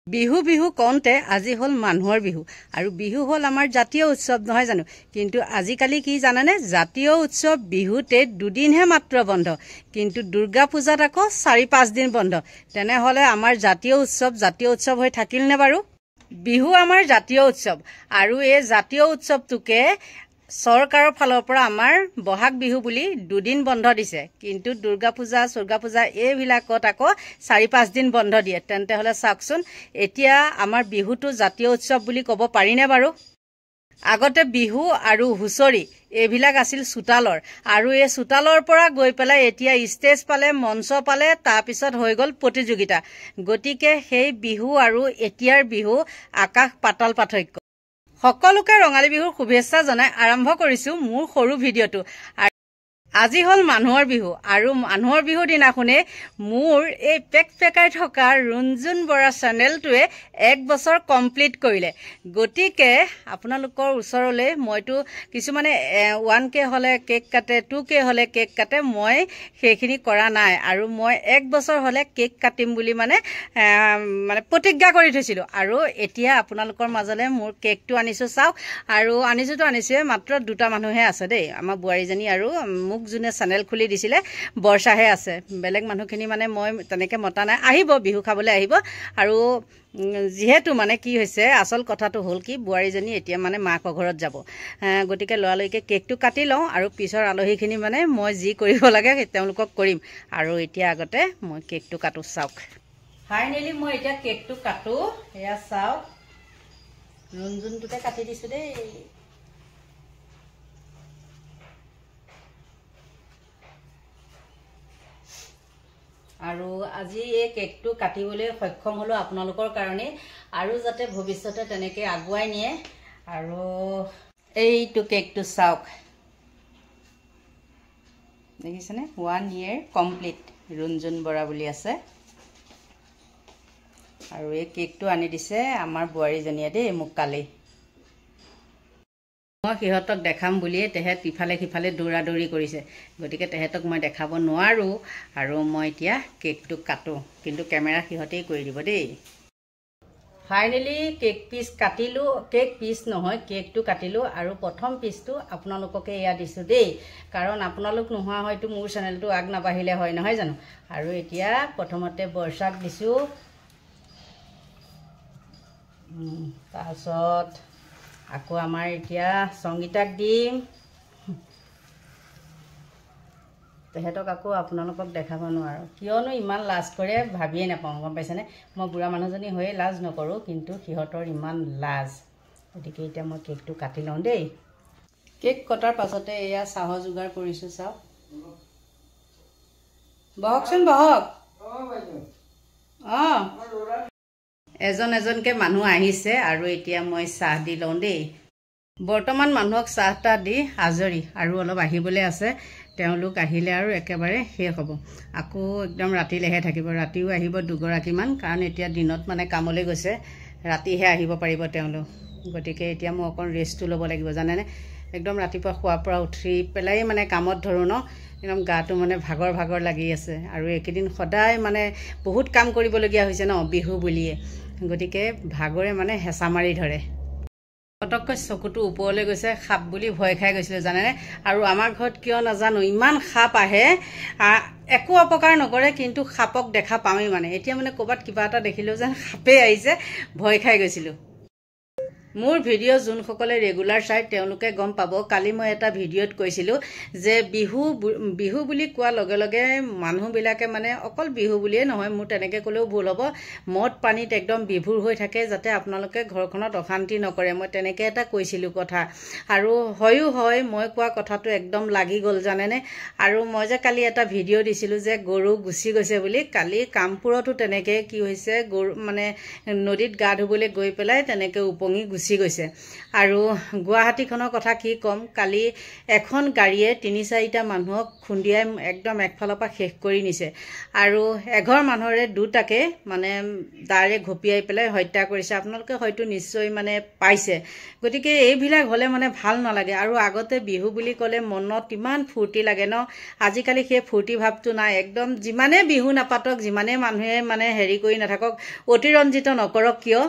বিহু বিহু কওঁতে আজি হল মানুহৰ বিহু আৰু বিহু হল আমাৰ জাতীয় উৎসৱ নহয় জানো কিন্তু আজিকালি কি জানেনে জাতীয় উৎসৱ বিহুতে দুদিনহে মাত্ৰ বন্ধ কিন্তু দুৰ্গা পূজাত আকৌ 4-5 দিন বন্ধ তেনেহলে আমাৰ জাতীয় উৎসৱ হৈ থাকিল নে বাৰু বিহু আমাৰ জাতীয় উৎসৱ আৰু এই জাতীয় উৎসৱটোকে সৰকাৰৰ ফালৰ পৰা আমাৰ বহাগ বিহু বুলি দুদিন বন্ধ দিছে কিন্তু দুৰ্গা পূজা এইবিলাকত আকৌ 4-5 দিন বন্ধ দিয়ে তেন্তে হলে চাওকচোন এতিয়া আমাৰ বিহুটো জাতীয় উৎসৱ বুলি ক'ব পাৰিনে বাৰু আগতে বিহু আৰু হুঁচৰি এইবিলাক আছিল চুটালৰ আৰু এই চুটালৰ পৰা গৈ পেলাই এতিয়া ষ্টেজ পালে মঞ্চ পালে তাৰ পিছত হৈ গল প্ৰতিযোগিতা গতিকে সেই বিহু আৰু এতিয়াৰ বিহু আকাশ পাতাল পাৰ্থক্য সকলোকে ৰঙালী বিহুৰ শুভেচ্ছা জনাই আৰম্ভ কৰিছো মোৰ সৰু ভিডিঅটো আজি হল মানুহৰ বিহু আৰু মানুহৰ বিহুৰ দিনাখনে মোৰ এই পেকাই থকা ৰুঞ্জুন বৰা চেনেলটোৱে 1 বছৰ কমপ্লিট কৰিলে গতিকে আপোনালোকৰ ওচৰলৈ মইতো কিছুমানে 1K হলে কেক কাটে 2K হলে কেক কাটে মই সেইখিনি কৰা নাই আৰু মই 1 বছৰ হলে কেক কাটিম বুলি মানে প্ৰতিজ্ঞা কৰি থৈছিলো আৰু এতিয়া আপোনালোকৰ মাজলৈ মোৰ কেকটো আনিছো চাওক আৰু আনিছোৱে মাত্ৰ দুটা মানুহে আছে দেই আমাৰ বুৱাৰীজনী আৰু মোক জুনে চেনেল খুলি দিছিলে বৰ্ষাহে আছে বেলেগ মানুহখিনি মানে মই তেনেকে মতা নাই আহিব বিহু খাবলৈ আহিব আৰু যেহেতু মানে কি হৈছে আসল কথাটো হল কি বুৱাৰীজনী এতিয়া মানে মাকৰ ঘৰত যাব গতিকে লৰালৈকে কেকটো কাটি লওঁ আৰু পিছৰ আলহীখিনি মানে মই যি কৰিব লাগে তেওঁলোকক কৰিম আৰু এতিয়া আগতে মই কেকটো কাটো চাওক ফাইনেলি মই এতিয়া কেকটো কাটো এয়া চাওক ৰুঞ্জুনটোতে কাটি দিছো দেই আৰু আজি এই কেকটো কাটিবলৈ সক্ষম হলো আপোনালোকৰ কাৰণে আৰু যাতে ভৱিষ্যতে তেনেকে আগুৱাই নিয়ে আৰু এইটো কেকটো চাওক দেখিছেনে 1 year কমপ্লিট ৰুঞ্জুন বৰা বুলি আছে আৰু এই কেকটো আনি দিছে আমাৰ বুৱাৰীজনীয়ে দেই মোক কালি মই সিহঁতক দেখাম বুলিয়ে তেহেত ইফালে সিফালে দৌৰা-দৌৰি কৰিছে গতিকে তেহেতক মই দেখাব নোৱাৰো আৰু মই এতিয়া কেকটো কাটো কিন্তু কেমেৰা সিহঁতেই কৰি দিব দেই ফাইনেলি কেক পিস কাটিলো কেক পিস নহয় কেকটো কাটিলো আৰু প্ৰথম পিসটো আপোনালোককে এয়া দিছো দেই কাৰণ আপোনালোক নোহোৱা হয়তো মোৰ চেনেলটো আগ নাবাঢ়িলে হয় নহয় জানো আৰু এতিয়া প্ৰথমতে বৰ্ষাক দিছো তাৰপিছত আকৌ আমাৰ এতিয়া সংগীতাক দিম তেহেতক আকৌ আপোনালোকক দেখাব নোৱাৰো কিয়নো ইমান লাজ কৰে ভাবিয়ে নাপাওঁ গম পাইছেনে মই বুঢ়া মানুহজনী হৈয়ে লাজ নকৰো কিন্তু সিহঁতৰ ইমান লাজ গতিকে এতিয়া মই কেকটো কাটি লওঁ দেই কেক কটাৰ পাছতে এয়া চাহ যোগাৰ কৰিছো চাওক বহকচোন বহক এজনকে মানুহ আহিছে আৰু এতিয়া মই চাহ দি লওঁ দেই বৰ্তমান মানুহক চাহটা দি আজৰি আৰু অলপ আহিবলৈ আছে তেওঁলোক আহিলে আৰু একেবাৰে শেষ হ'ব আকৌ একদম ৰাতিলেহে থাকিব ৰাতিও আহিব দুগৰাকীমান কাৰণ এতিয়া দিনত মানে কামলৈ গৈছে ৰাতিহে আহিব পাৰিব তেওঁলোক গতিকে এতিয়া মই অকণ ৰেষ্টটো ল'ব লাগিব জানেনে একদম ৰাতিপুৱা খোৱাৰ পৰা উঠি পেলাই মানে কামত ধৰো ন একদম গাটো মানে ভাগৰ লাগি আছে আৰু একেদিন সদায় মানে বহুত কাম কৰিবলগীয়া হৈছে ন বিহু বুলিয়ে গতিকে ভাগৰে মানে হেঁচা মাৰি ধৰে পটককৈ চকুটো ওপৰলৈ গৈছে সাপ বুলি ভয় খাই গৈছিল জানেনে আৰু আমাৰ ঘৰত কিয় নাজানো ইমান সাপ আহে একো অপকাৰ নকৰে কিন্তু সাপক দেখা পামেই মানে এতিয়া মানে ক'ৰবাত কিবা এটা দেখিলেও যেন সাপে আহিছে ভয় খাই গৈছিলো মোৰ ভিডিঅ' যোনসকলে ৰেগুলাৰ চাই তেওঁলোকে গম পাব কালি মই এটা ভিডিঅ'ত কৈছিলো যে বিহু বুলি কোৱা লগে লগে মানুহবিলাকে মানে অকল বিহু বুলিয়ে নহয় মোৰ তেনেকে ক'লেও ভুল হ'ব মদ পানীত একদম বিভুৰ হৈ থাকে যাতে আপোনালোকে ঘৰখনত অশান্তি নকৰে মই তেনেকে এটা কৈছিলো কথা আৰু হয়ও হয় মই কোৱা কথাটো একদম লাগি গ'ল জানেনে আৰু মই যে কালি এটা ভিডিঅ' দিছিলো যে গৰু গুচি গৈছে বুলি কালি কামপুৰতো তেনেকে কি হৈছে গৰু মানে নদীত গা ধুবলৈ গৈ পেলাই তেনেকে উপঙি গুচি গৈছে। আৰু গুৱাহাটীখনৰ কথা কি ক'ম, কালি এখন গাড়ীয়ে ৩-৪টা মানুহক খুন্দিয়াই একদম একফালৰ পৰা শেষ কৰি নিছে। আৰু এঘৰ মানুহৰে দুটাকে মানে দাৰে ঘপিয়াই পেলাই হত্যা কৰিছে। আপোনালোকে হয়তো নিশ্চয় মানে পাইছে। গতিকে এইবিলাক হ'লে মানে ভাল নালাগে। আৰু আগতে বিহু বুলি ক'লে মনত ইমান ফূৰ্তি লাগে ন, আজিকালি সেই ফূৰ্তি ভাৱটো নাই। একদম যিমানে বিহু নাপাতক, যিমানে মানুহে মানে হেৰি কৰি নাথাকক, অতিৰঞ্জিত নকৰক কিয়,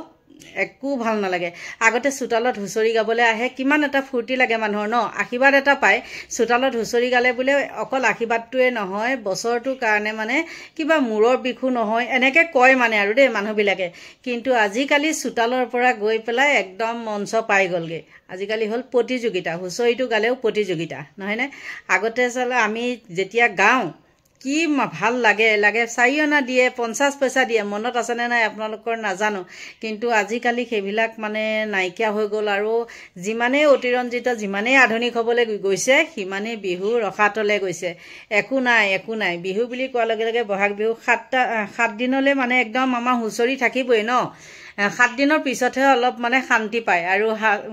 একো ভাল নালাগে। আগতে চোতালত হুঁচৰি গাবলৈ আহে, কিমান এটা ফূৰ্তি লাগে মানুহৰ ন, আশীৰ্বাদ এটা পায়। চোতালত হুঁচৰি গালে বোলে অকল আশীৰ্বাদটোৱে নহয়, বছৰটোৰ কাৰণে মানে কিবা মূৰৰ বিষো নহয়, এনেকৈ কয় মানে আৰু দেই মানুহবিলাকে। কিন্তু আজিকালি চোতালৰ পৰা গৈ পেলাই একদম মঞ্চ পাই গ'লগৈ। আজিকালি হ'ল প্ৰতিযোগিতা, হুঁচৰিটো গালেও প্ৰতিযোগিতা, নহয়নে? আগতে চালে আমি যেতিয়া গাওঁ কি ভাল লাগে, 4 অনা দিয়ে, 50 পইচা দিয়ে, মনত আছেনে নাই আপোনালোকৰ নাজানো। কিন্তু আজিকালি সেইবিলাক মানে নাইকিয়া হৈ গ'ল। আৰু যিমানেই অতিৰঞ্জিত, যিমানেই আধুনিক হ'বলৈ গৈছে, সিমানেই বিহু ৰসাতলে গৈছে। একো নাই। বিহু বুলি কোৱাৰ লগে লগে বহাগ বিহু 7 দিনলৈ মানে একদম আমাৰ হুঁচৰি থাকিবই ন। 7 দিনৰ পিছতহে অলপ মানে শান্তি পায়। আৰু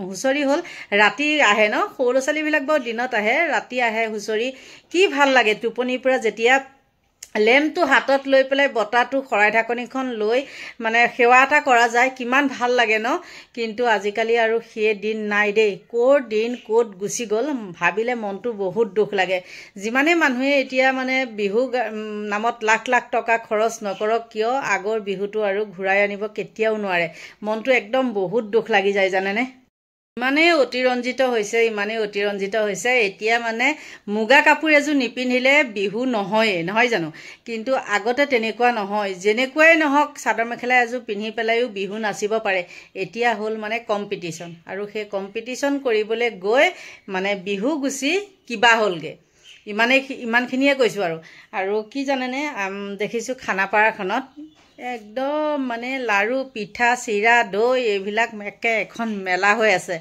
হুঁচৰি হ'ল ৰাতি আহে ন, সৰু ল'ৰা ছোৱালীবিলাক বাৰু দিনত আহে, ৰাতি আহে হুঁচৰি। কি ভাল লাগে টোপনিৰ পৰা যেতিয়া লেম্পটো হাতত লৈ পেলাই বতাহটো শৰাই ঢাকনিখন লৈ মানে সেৱা এটা কৰা যায়, কিমান ভাল লাগে ন। কিন্তু আজিকালি আৰু সেই দিন নাই দেই। ক'ৰ দিন ক'ত গুচি গ'ল ভাবিলে মনটো বহুত দুখ লাগে। যিমানে মানুহে এতিয়া মানে বিহু নামত লাখ লাখ টকা খৰচ নকৰক কিয়, আগৰ বিহুটো আৰু ঘূৰাই আনিব কেতিয়াও নোৱাৰে। মনটো একদম বহুত দুখ লাগি যায় জানেনে। ইমানেই অতিৰঞ্জিত হৈছে, এতিয়া মানে মুগা কাপোৰ এযোৰ নিপিন্ধিলে বিহু নহয় জানো। কিন্তু আগতে তেনেকুৱা নহয়, যেনেকুৱাই নহওক চাদৰ মেখেলা এযোৰ পিন্ধি পেলাইও বিহু নাচিব পাৰে। এতিয়া হ'ল মানে কম্পিটিশ্যন, আৰু সেই কম্পিটিশ্যন কৰিবলৈ গৈ মানে বিহু গুচি কিবা হ'লগৈ। ইমানখিনিয়ে কৈছোঁ। আৰু কি জানেনে, দেখিছোঁ খানাপাৰাখনত একদম মানে লাড়ু, পিঠা, চিৰা, দৈ এইবিলাক এখন মেলা হৈ আছে।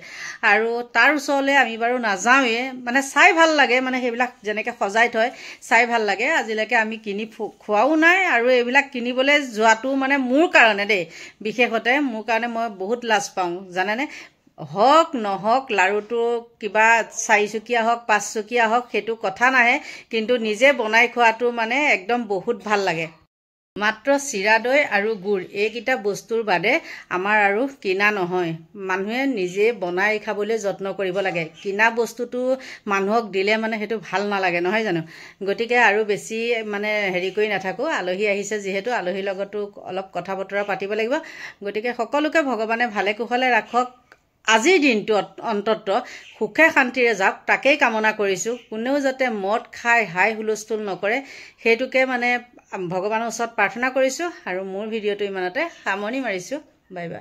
আৰু তাৰ ওচৰলৈ আমি বাৰু নাযাওঁৱে, মানে চাই ভাল লাগে, মানে সেইবিলাক যেনেকৈ সজাই থয় চাই ভাল লাগে। আজিলৈকে আমি কিনি খোৱাও নাই, আৰু এইবিলাক কিনিবলৈ যোৱাটো মানে মোৰ কাৰণে দেই, বিশেষতে মোৰ কাৰণে মই বহুত লাজ পাওঁ জানেনে। হওক নহওক লাড়ুটো কিবা 4 চকীয়া হওক 5 চকীয়া হওক সেইটো কথা নাহে, কিন্তু নিজে বনাই খোৱাটো মানে একদম বহুত ভাল লাগে। মাত্ৰ চিৰা, দৈ আৰু গুড় এইকেইটা বস্তুৰ বাদে আমাৰ আৰু কিনা নহয়। মানুহে নিজে বনাই খাবলৈ যত্ন কৰিব লাগে। কিনা বস্তুটো মানুহক দিলে মানে সেইটো ভাল নালাগে, নহয় জানো। গতিকে আৰু বেছি মানে হেৰি কৰি নাথাকোঁ, আলহী আহিছে যিহেতু আলহীৰ লগতো অলপ কথা বতৰা পাতিব লাগিব। গতিকে সকলোকে ভগৱানে ভালে কুশলে ৰাখক। আজিৰ দিনটোত অন্তত সুখে শান্তিৰে যাওক তাকেই কামনা কৰিছোঁ। কোনেও যাতে মদ খাই হাই হুলস্থুল নকৰে, সেইটোকে মানে ভগৱানৰ ওচৰত প্ৰাৰ্থনা কৰিছোঁ। আৰু মোৰ ভিডিঅ'টো ইমানতে সামৰণি মাৰিছোঁ। Bye bye.